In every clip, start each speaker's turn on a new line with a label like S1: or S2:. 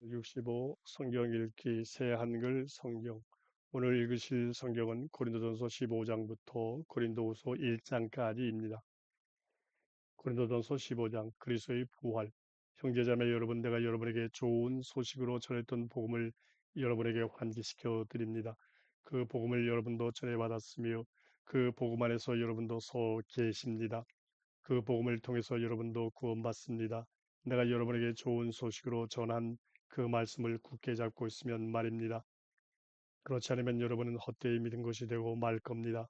S1: 65 성경 읽기 새 한글 성경. 오늘 읽으실 성경은 고린도전서 15장부터 고린도후서 1장까지입니다. 고린도전서 15장 그리스도의 부활. 형제자매 여러분, 내가 여러분에게 좋은 소식으로 전했던 복음을 여러분에게 환기시켜 드립니다. 그 복음을 여러분도 전해받았으며 그 복음 안에서 여러분도 서 계십니다. 그 복음을 통해서 여러분도 구원받습니다. 내가 여러분에게 좋은 소식으로 전한 그 말씀을 굳게 잡고 있으면 말입니다. 그렇지 않으면 여러분은 헛되이 믿은 것이 되고 말 겁니다.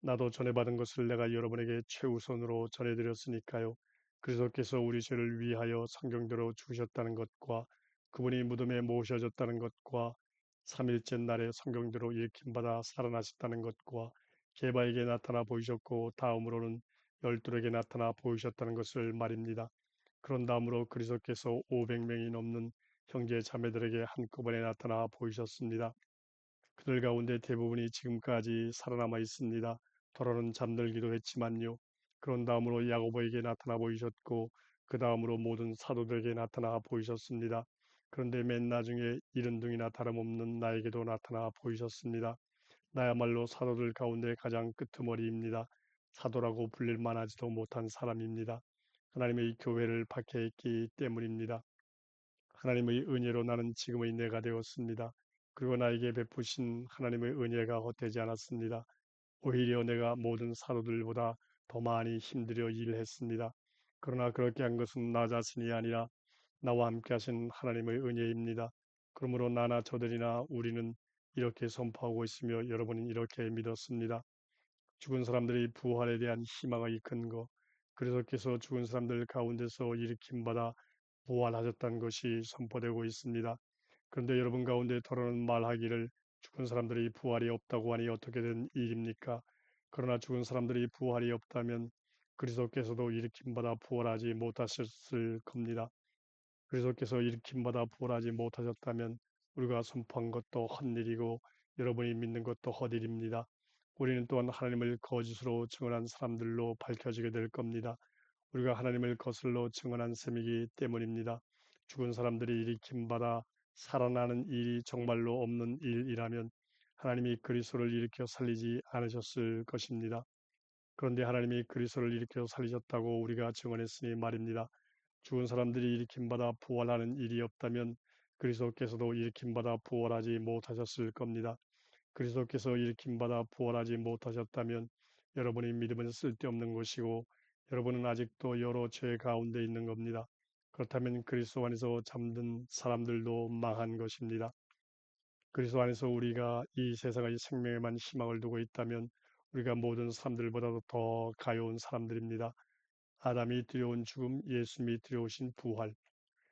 S1: 나도 전해받은 것을 내가 여러분에게 최우선으로 전해드렸으니까요. 그리스도께서 우리 죄를 위하여 성경대로 죽으셨다는 것과 그분이 무덤에 모셔졌다는 것과 3일째 날에 성경대로 일으킴받아 살아나셨다는 것과 게바에게 나타나 보이셨고 다음으로는 열둘에게 나타나 보이셨다는 것을 말입니다. 그런 다음으로 그리스도께서 500명이 넘는 형제 자매들에게 한꺼번에 나타나 보이셨습니다. 그들 가운데 대부분이 지금까지 살아남아 있습니다. 더러는 잠들기도 했지만요. 그런 다음으로 야고보에게 나타나 보이셨고 그 다음으로 모든 사도들에게 나타나 보이셨습니다. 그런데 맨 나중에 이른둥이나 다름없는 나에게도 나타나 보이셨습니다. 나야말로 사도들 가운데 가장 끄트머리입니다. 사도라고 불릴 만하지도 못한 사람입니다. 하나님의 교회를 박해했기 때문입니다. 하나님의 은혜로 나는 지금의 내가 되었습니다. 그리고 나에게 베푸신 하나님의 은혜가 헛되지 않았습니다. 오히려 내가 모든 사도들보다 더 많이 힘들여 일했습니다. 그러나 그렇게 한 것은 나 자신이 아니라 나와 함께 하신 하나님의 은혜입니다. 그러므로 나나 저들이나 우리는 이렇게 선포하고 있으며 여러분은 이렇게 믿었습니다. 죽은 사람들이 부활에 대한 희망의 근거, 그리스도께서 죽은 사람들 가운데서 일으킴받아 부활하셨다는 것이 선포되고 있습니다. 그런데 여러분 가운데 더러는 말하기를 죽은 사람들이 부활이 없다고 하니 어떻게 된 일입니까? 그러나 죽은 사람들이 부활이 없다면 그리스도께서도 일으킴받아 부활하지 못하셨을 겁니다. 그리스도께서 일으킴받아 부활하지 못하셨다면 우리가 선포한 것도 헛일이고 여러분이 믿는 것도 헛일입니다. 우리는 또한 하나님을 거짓으로 증언한 사람들로 밝혀지게 될 겁니다. 우리가 하나님을 거슬러 증언한 셈이기 때문입니다. 죽은 사람들이 일으킴받아 살아나는 일이 정말로 없는 일이라면 하나님이 그리스도를 일으켜 살리지 않으셨을 것입니다. 그런데 하나님이 그리스도를 일으켜 살리셨다고 우리가 증언했으니 말입니다. 죽은 사람들이 일으킴받아 부활하는 일이 없다면 그리스도께서도 일으킴받아 부활하지 못하셨을 겁니다. 그리스도께서 일으킴받아 부활하지 못하셨다면 여러분의 믿음은 쓸데없는 것이고 여러분은 아직도 여러 죄 가운데 있는 겁니다. 그렇다면 그리스도 안에서 잠든 사람들도 망한 것입니다. 그리스도 안에서 우리가 이 세상의 생명에만 희망을 두고 있다면 우리가 모든 사람들보다도 더 가여운 사람들입니다. 아담이 두려운 죽음, 예수님이 두려우신 부활.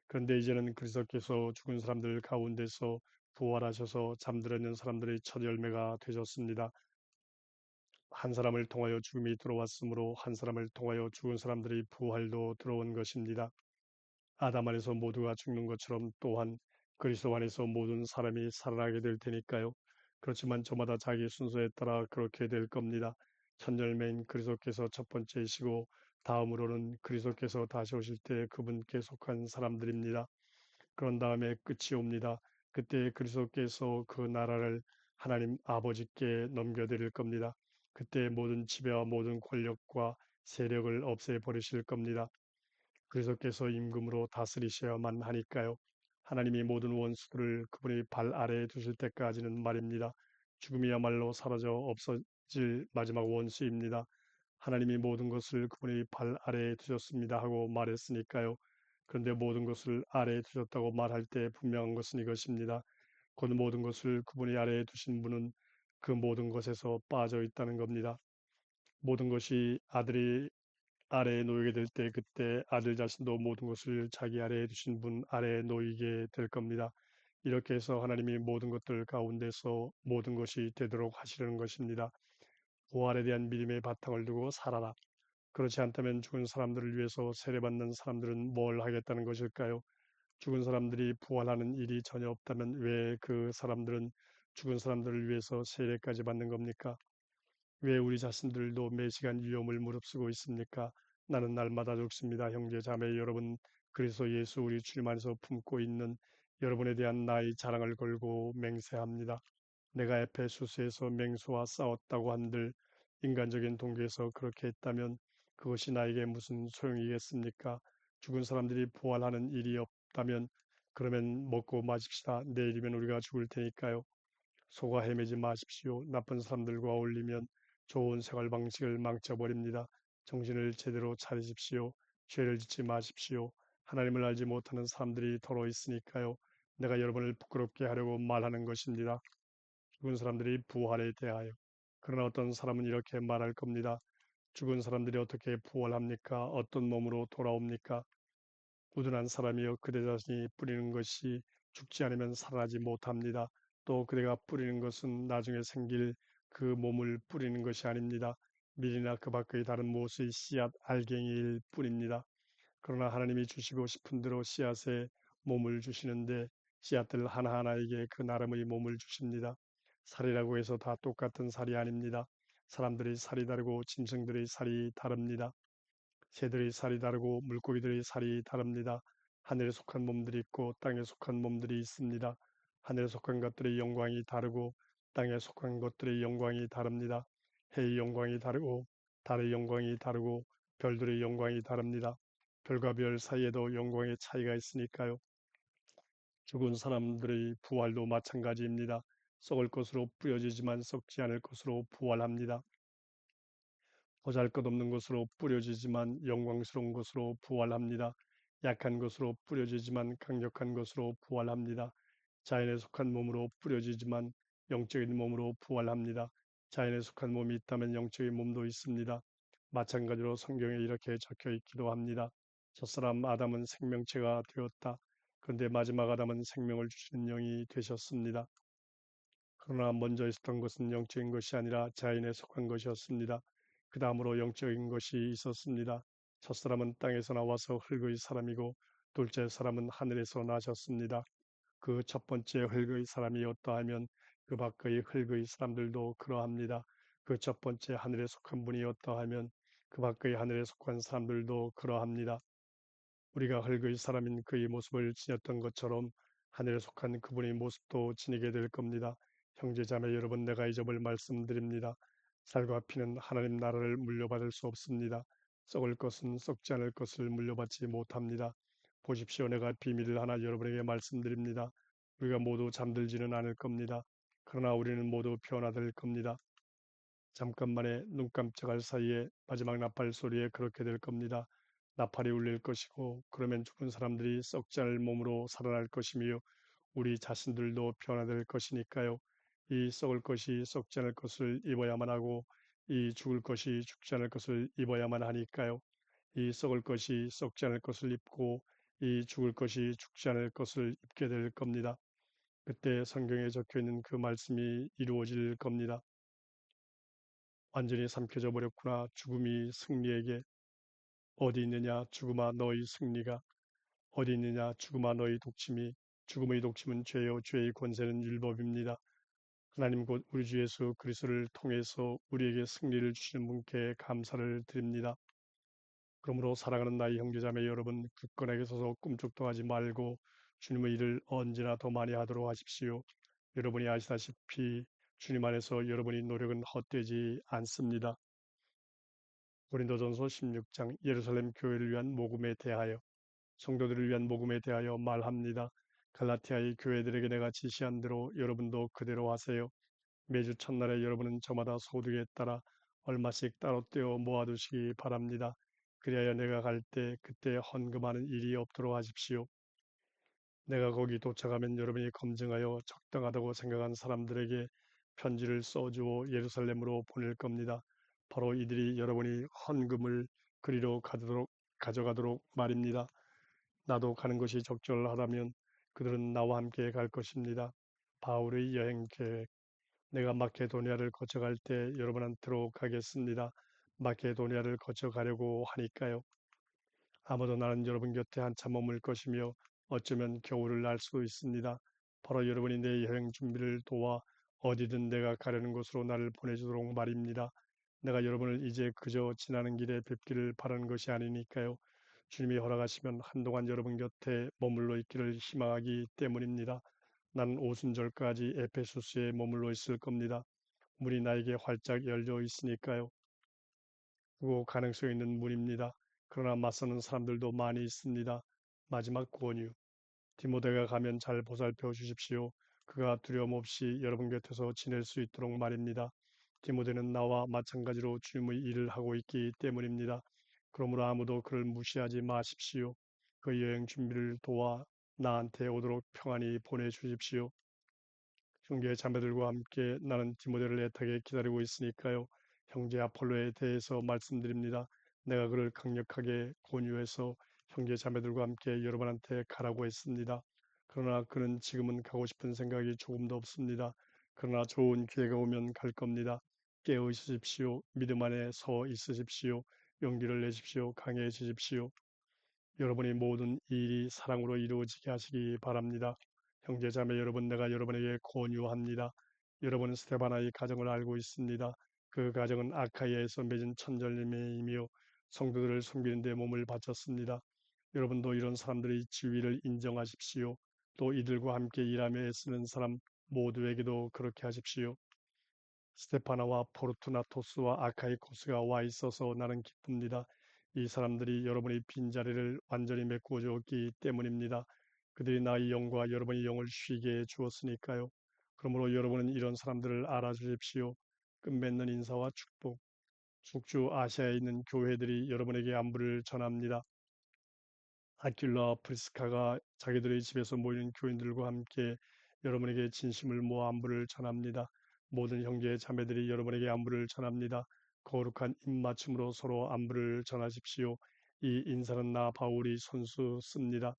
S1: 그런데 이제는 그리스도께서 죽은 사람들 가운데서 부활하셔서 잠들었는 사람들의 첫 열매가 되셨습니다. 한 사람을 통하여 죽음이 들어왔으므로 한 사람을 통하여 죽은 사람들의 부활도 들어온 것입니다. 아담 안에서 모두가 죽는 것처럼 또한 그리스도 안에서 모든 사람이 살아나게 될 테니까요. 그렇지만 저마다 자기 순서에 따라 그렇게 될 겁니다. 첫 열매인 그리스도께서 첫 번째이시고 다음으로는 그리스도께서 다시 오실 때 그분께 속한 사람들입니다. 그런 다음에 끝이 옵니다. 그때 그리스도께서 그 나라를 하나님 아버지께 넘겨드릴 겁니다. 그때 모든 지배와 모든 권력과 세력을 없애버리실 겁니다. 그리스도께서 임금으로 다스리셔야만 하니까요. 하나님이 모든 원수들을 그분의 발 아래에 두실 때까지는 말입니다. 죽음이야말로 사라져 없어질 마지막 원수입니다. 하나님이 모든 것을 그분의 발 아래에 두셨습니다 하고 말했으니까요. 그런데 모든 것을 아래에 두셨다고 말할 때 분명한 것은 이것입니다. 곧 모든 것을 그분의 아래에 두신 분은 그 모든 것에서 빠져 있다는 겁니다. 모든 것이 아들이 아래에 놓이게 될 때 그때 아들 자신도 모든 것을 자기 아래에 두신 분 아래에 놓이게 될 겁니다. 이렇게 해서 하나님이 모든 것들 가운데서 모든 것이 되도록 하시려는 것입니다. 부활에 대한 믿음의 바탕을 두고 살아라. 그렇지 않다면 죽은 사람들을 위해서 세례받는 사람들은 뭘 하겠다는 것일까요? 죽은 사람들이 부활하는 일이 전혀 없다면 왜 그 사람들은 죽은 사람들을 위해서 세례까지 받는 겁니까? 왜 우리 자신들도 매 시간 위험을 무릅쓰고 있습니까? 나는 날마다 죽습니다. 형제 자매 여러분, 그래서 예수 우리 주님 안에서 품고 있는 여러분에 대한 나의 자랑을 걸고 맹세합니다. 내가 에페소서에서 맹수와 싸웠다고 한들 인간적인 동기에서 그렇게 했다면 그것이 나에게 무슨 소용이겠습니까? 죽은 사람들이 부활하는 일이 없다면 그러면 먹고 마십시다. 내일이면 우리가 죽을 테니까요. 속아 헤매지 마십시오. 나쁜 사람들과 어울리면 좋은 생활 방식을 망쳐버립니다. 정신을 제대로 차리십시오. 죄를 짓지 마십시오. 하나님을 알지 못하는 사람들이 더러 있으니까요. 내가 여러분을 부끄럽게 하려고 말하는 것입니다. 죽은 사람들이 부활에 대하여. 그러나 어떤 사람은 이렇게 말할 겁니다. 죽은 사람들이 어떻게 부활합니까? 어떤 몸으로 돌아옵니까? 우둔한 사람이여 그대 자신이 뿌리는 것이 죽지 않으면 살아나지 못합니다. 또 그대가 뿌리는 것은 나중에 생길 그 몸을 뿌리는 것이 아닙니다. 밀이나 그 밖의 다른 무엇의 씨앗 알갱이일 뿐입니다. 그러나 하나님이 주시고 싶은 대로 씨앗에 몸을 주시는데 씨앗들 하나하나에게 그 나름의 몸을 주십니다. 살이라고 해서 다 똑같은 살이 아닙니다. 사람들의 살이 다르고 짐승들의 살이 다릅니다. 새들의 살이 다르고 물고기들의 살이 다릅니다. 하늘에 속한 몸들이 있고 땅에 속한 몸들이 있습니다. 하늘에 속한 것들의 영광이 다르고 땅에 속한 것들의 영광이 다릅니다. 해의 영광이 다르고 달의 영광이 다르고 별들의 영광이 다릅니다. 별과 별 사이에도 영광의 차이가 있으니까요. 죽은 사람들의 부활도 마찬가지입니다. 썩을 것으로 뿌려지지만 썩지 않을 것으로 부활합니다. 보잘것없는 것으로 뿌려지지만 영광스러운 것으로 부활합니다. 약한 것으로 뿌려지지만 강력한 것으로 부활합니다. 자연에 속한 몸으로 뿌려지지만 영적인 몸으로 부활합니다. 자연에 속한 몸이 있다면 영적인 몸도 있습니다. 마찬가지로 성경에 이렇게 적혀 있기도 합니다. 첫사람 아담은 생명체가 되었다. 그런데 마지막 아담은 생명을 주시는 영이 되셨습니다. 그러나 먼저 있었던 것은 영적인 것이 아니라 자연에 속한 것이었습니다. 그 다음으로 영적인 것이 있었습니다. 첫사람은 땅에서 나와서 흙의 사람이고 둘째 사람은 하늘에서 나셨습니다. 그 첫 번째 흙의 사람이 어떠하면 그 밖의 흙의 사람들도 그러합니다. 그 첫 번째 하늘에 속한 분이 어떠하면 그 밖의 하늘에 속한 사람들도 그러합니다. 우리가 흙의 사람인 그의 모습을 지녔던 것처럼 하늘에 속한 그분의 모습도 지니게 될 겁니다. 형제자매 여러분, 내가 이 점을 말씀드립니다. 살과 피는 하나님 나라를 물려받을 수 없습니다. 썩을 것은 썩지 않을 것을 물려받지 못합니다. 보십시오. 내가 비밀을 하나 여러분에게 말씀드립니다. 우리가 모두 잠들지는 않을 겁니다. 그러나 우리는 모두 변화될 겁니다. 잠깐만에 눈 깜짝할 사이에 마지막 나팔 소리에 그렇게 될 겁니다. 나팔이 울릴 것이고 그러면 죽은 사람들이 썩지 않을 몸으로 살아날 것이며 우리 자신들도 변화될 것이니까요. 이 썩을 것이 썩지 않을 것을 입어야만 하고 이 죽을 것이 죽지 않을 것을 입어야만 하니까요. 이 썩을 것이 썩지 않을 것을 입고 이 죽을 것이 죽지 않을 것을 입게 될 겁니다. 그때 성경에 적혀 있는 그 말씀이 이루어질 겁니다. 완전히 삼켜져 버렸구나. 죽음이 승리에게. 어디 있느냐 죽음아 너희 승리가. 어디 있느냐 죽음아 너희 독침이. 죽음의 독침은 죄요 죄의 권세는 율법입니다. 하나님 곧 우리 주 예수 그리스도를 통해서 우리에게 승리를 주시는 분께 감사를 드립니다. 그러므로 사랑하는 나의 형제자매 여러분, 굳건하게 서서 꿈쩍도 하지 말고 주님의 일을 언제나 더 많이 하도록 하십시오. 여러분이 아시다시피 주님 안에서 여러분의 노력은 헛되지 않습니다. 고린도전서 16장 예루살렘 교회를 위한 복음에 대하여 성도들을 위한 복음에 대하여 말합니다. 갈라티아의 교회들에게 내가 지시한 대로 여러분도 그대로 하세요. 매주 첫날에 여러분은 저마다 소득에 따라 얼마씩 따로 떼어 모아두시기 바랍니다. 그리하여 내가 갈 때 그때 헌금하는 일이 없도록 하십시오. 내가 거기 도착하면 여러분이 검증하여 적당하다고 생각한 사람들에게 편지를 써주어 예루살렘으로 보낼 겁니다. 바로 이들이 여러분이 헌금을 그리로 가져가도록 말입니다. 나도 가는 것이 적절하다면 그들은 나와 함께 갈 것입니다. 바울의 여행 계획. 내가 마케도니아를 거쳐갈 때 여러분한테로 가겠습니다. 마케도니아를 거쳐가려고 하니까요. 아마도 나는 여러분 곁에 한참 머물 것이며 어쩌면 겨울을 날 수도 있습니다. 바로 여러분이 내 여행 준비를 도와 어디든 내가 가려는 곳으로 나를 보내주도록 말입니다. 내가 여러분을 이제 그저 지나는 길에 뵙기를 바라는 것이 아니니까요. 주님이 허락하시면 한동안 여러분 곁에 머물러 있기를 희망하기 때문입니다. 나는 오순절까지 에페소스에 머물러 있을 겁니다. 문이 나에게 활짝 열려 있으니까요. 크고 가능성 있는 문입니다. 그러나 맞서는 사람들도 많이 있습니다. 마지막 권유. 디모데가 가면 잘 보살펴 주십시오. 그가 두려움 없이 여러분 곁에서 지낼 수 있도록 말입니다. 디모데는 나와 마찬가지로 주님의 일을 하고 있기 때문입니다. 그러므로 아무도 그를 무시하지 마십시오. 그 여행 준비를 도와 나한테 오도록 평안히 보내주십시오. 형제 자매들과 함께 나는 디모데를 애타게 기다리고 있으니까요. 형제 아폴로에 대해서 말씀드립니다. 내가 그를 강력하게 권유해서 형제 자매들과 함께 여러분한테 가라고 했습니다. 그러나 그는 지금은 가고 싶은 생각이 조금도 없습니다. 그러나 좋은 기회가 오면 갈 겁니다. 깨어 있으십시오. 믿음 안에 서 있으십시오. 용기를 내십시오. 강해지십시오. 여러분의 모든 일이 사랑으로 이루어지게 하시기 바랍니다. 형제자매 여러분, 내가 여러분에게 권유합니다. 여러분은 스테바나의 가정을 알고 있습니다. 그 가정은 아카이아에서 맺은 천절매이며 성도들을 섬기는 데 몸을 바쳤습니다. 여러분도 이런 사람들의 지위를 인정하십시오. 또 이들과 함께 일하며 애쓰는 사람 모두에게도 그렇게 하십시오. 스테파나와 포르투나토스와 아카이코스가 와 있어서 나는 기쁩니다. 이 사람들이 여러분의 빈자리를 완전히 메꾸어 주었기 때문입니다. 그들이 나의 영과 여러분의 영을 쉬게 해 주었으니까요. 그러므로 여러분은 이런 사람들을 알아주십시오. 끝맺는 인사와 축복. 숙주 아시아에 있는 교회들이 여러분에게 안부를 전합니다. 아킬라와 프리스카가 자기들의 집에서 모이는 교인들과 함께 여러분에게 진심을 모아 안부를 전합니다. 모든 형제 자매들이 여러분에게 안부를 전합니다. 거룩한 입맞춤으로 서로 안부를 전하십시오. 이 인사는 나 바울이 손수 씁니다.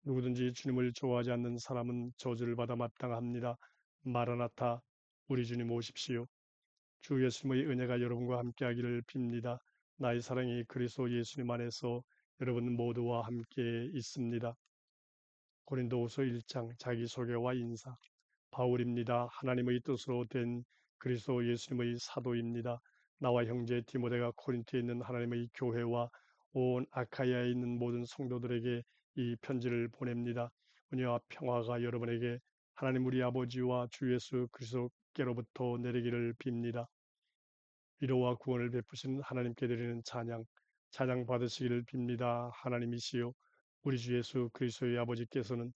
S1: 누구든지 주님을 좋아하지 않는 사람은 저주를 받아 마땅합니다. 마라나타, 우리 주님 오십시오. 주 예수님의 은혜가 여러분과 함께하기를 빕니다. 나의 사랑이 그리스도 예수님 안에서 여러분 모두와 함께 있습니다. 고린도후서 1장 자기소개와 인사. 바울입니다. 하나님의 뜻으로 된 그리스도 예수님의 사도입니다. 나와 형제 디모데가 코린토에 있는 하나님의 교회와 온 아카이아에 있는 모든 성도들에게 이 편지를 보냅니다. 은혜와 평화가 여러분에게 하나님 우리 아버지와 주 예수 그리스도께로부터 내리기를 빕니다. 위로와 구원을 베푸시는 하나님께 드리는 찬양 받으시기를 빕니다. 하나님이시요 우리 주 예수 그리스도의 아버지께서는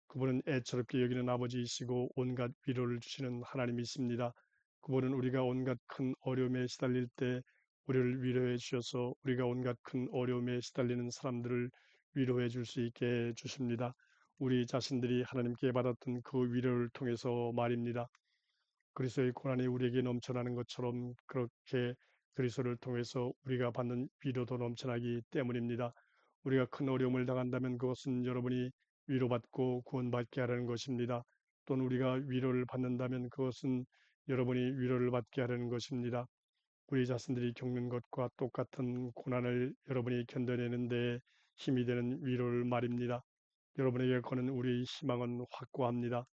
S1: 그분은 애처롭게 여기는 아버지이시고 온갖 위로를 주시는 하나님이십니다. 그분은 우리가 온갖 큰 어려움에 시달릴 때 우리를 위로해 주셔서 우리가 온갖 큰 어려움에 시달리는 사람들을 위로해 줄 수 있게 해 주십니다. 우리 자신들이 하나님께 받았던 그 위로를 통해서 말입니다. 그리스도의 고난이 우리에게 넘쳐나는 것처럼 그렇게 그리스도를 통해서 우리가 받는 위로도 넘쳐나기 때문입니다. 우리가 큰 어려움을 당한다면 그것은 여러분이 위로받고 구원받게 하려는 것입니다. 또는 우리가 위로를 받는다면 그것은 여러분이 위로를 받게 하려는 것입니다. 우리 자신들이 겪는 것과 똑같은 고난을 여러분이 견뎌내는 데 힘이 되는 위로를 말입니다. 여러분에게 거는 우리의 희망은 확고합니다.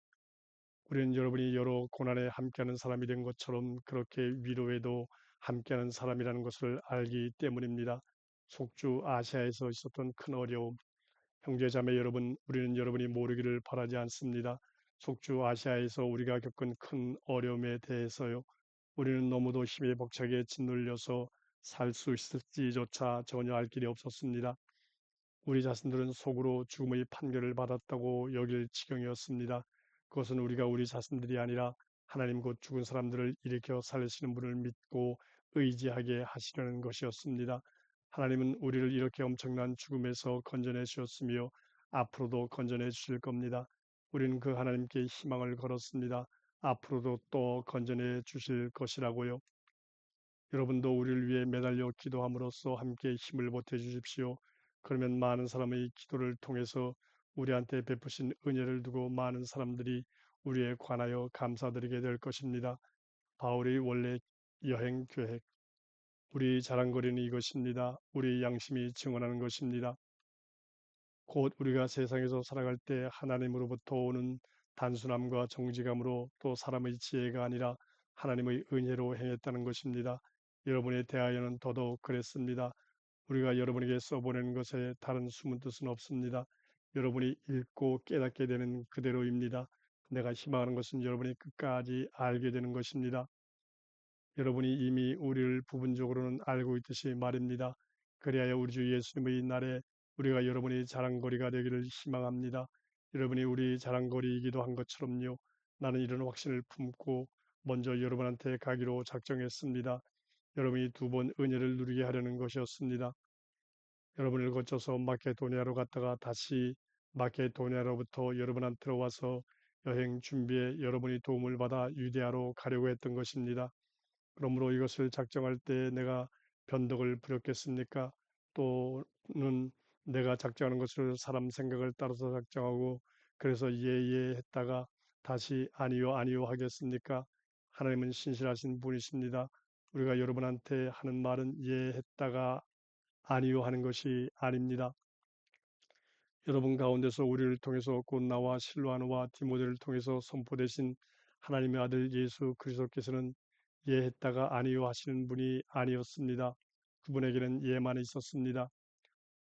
S1: 우리는 여러분이 여러 고난에 함께하는 사람이 된 것처럼 그렇게 위로에도 함께하는 사람이라는 것을 알기 때문입니다. 속주 아시아에서 있었던 큰 어려움, 형제자매 여러분, 우리는 여러분이 모르기를 바라지 않습니다. 속주 아시아에서 우리가 겪은 큰 어려움에 대해서요. 우리는 너무도 힘에 벅차게 짓눌려서 살 수 있을지조차 전혀 알 길이 없었습니다. 우리 자신들은 속으로 죽음의 판결을 받았다고 여길 지경이었습니다. 그것은 우리가 우리 자신들이 아니라 하나님 곧 죽은 사람들을 일으켜 살리시는 분을 믿고 의지하게 하시려는 것이었습니다. 하나님은 우리를 이렇게 엄청난 죽음에서 건져내 주셨으며 앞으로도 건져내 주실 겁니다. 우리는 그 하나님께 희망을 걸었습니다. 앞으로도 또 건져내 주실 것이라고요. 여러분도 우리를 위해 매달려 기도함으로써 함께 힘을 보태 주십시오. 그러면 많은 사람의 기도를 통해서 우리한테 베푸신 은혜를 두고 많은 사람들이 우리에 관하여 감사드리게 될 것입니다. 바울의 원래 여행 계획, 우리 자랑거리는 이것입니다. 우리 양심이 증언하는 것입니다. 곧 우리가 세상에서 살아갈 때 하나님으로부터 오는 단순함과 정직함으로 또 사람의 지혜가 아니라 하나님의 은혜로 행했다는 것입니다. 여러분에 대하여는 더더욱 그랬습니다. 우리가 여러분에게 써보내는 것에 다른 숨은 뜻은 없습니다. 여러분이 읽고 깨닫게 되는 그대로입니다. 내가 희망하는 것은 여러분이 끝까지 알게 되는 것입니다. 여러분이 이미 우리를 부분적으로는 알고 있듯이 말입니다. 그리하여 우리 주 예수님의 날에 우리가 여러분이 자랑거리가 되기를 희망합니다. 여러분이 우리 자랑거리이기도 한 것처럼요. 나는 이런 확신을 품고 먼저 여러분한테 가기로 작정했습니다. 여러분이 두 번 은혜를 누리게 하려는 것이었습니다. 여러분을 거쳐서 마케도니아로 갔다가 다시 마케도니아로부터 여러분한테로 와서 여행 준비에 여러분이 도움을 받아 유대하로 가려고 했던 것입니다. 그러므로 이것을 작정할 때 내가 변덕을 부렸겠습니까? 또는 내가 작정하는 것을 사람 생각을 따라서 작정하고 그래서 예예 했다가 다시 아니요 아니요 하겠습니까? 하나님은 신실하신 분이십니다. 우리가 여러분한테 하는 말은 예 했다가 아니요 하는 것이 아닙니다. 여러분 가운데서 우리를 통해서 곧 나와 실로아노와 디모데를 통해서 선포되신 하나님의 아들 예수 그리스도께서는 예 했다가 아니요 하시는 분이 아니었습니다. 그분에게는 예만 있었습니다.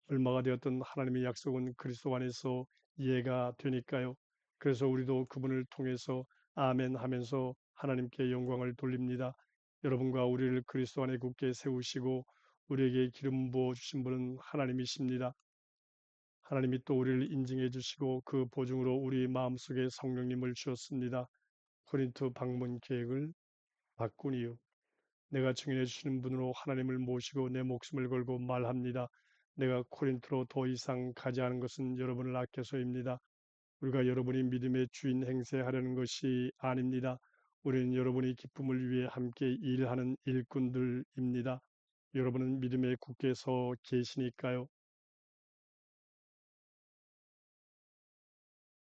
S1: 얼마가 되었던 하나님의 약속은 그리스도 안에서 예가 되니까요. 그래서 우리도 그분을 통해서 아멘 하면서 하나님께 영광을 돌립니다. 여러분과 우리를 그리스도 안에 굳게 세우시고 우리에게 기름 부어 주신 분은 하나님이십니다. 하나님이 또 우리를 인증해 주시고 그 보증으로 우리 마음속에 성령님을 주었습니다. 코린토 방문 계획을 바꾼 이유. 내가 증인해 주시는 분으로 하나님을 모시고 내 목숨을 걸고 말합니다. 내가 코린토로 더 이상 가지 않은 것은 여러분을 아껴서입니다. 우리가 여러분이 믿음의 주인 행세하려는 것이 아닙니다. 우리는 여러분이 기쁨을 위해 함께 일하는 일꾼들입니다. 여러분은 믿음에 굳게 서 계시니까요.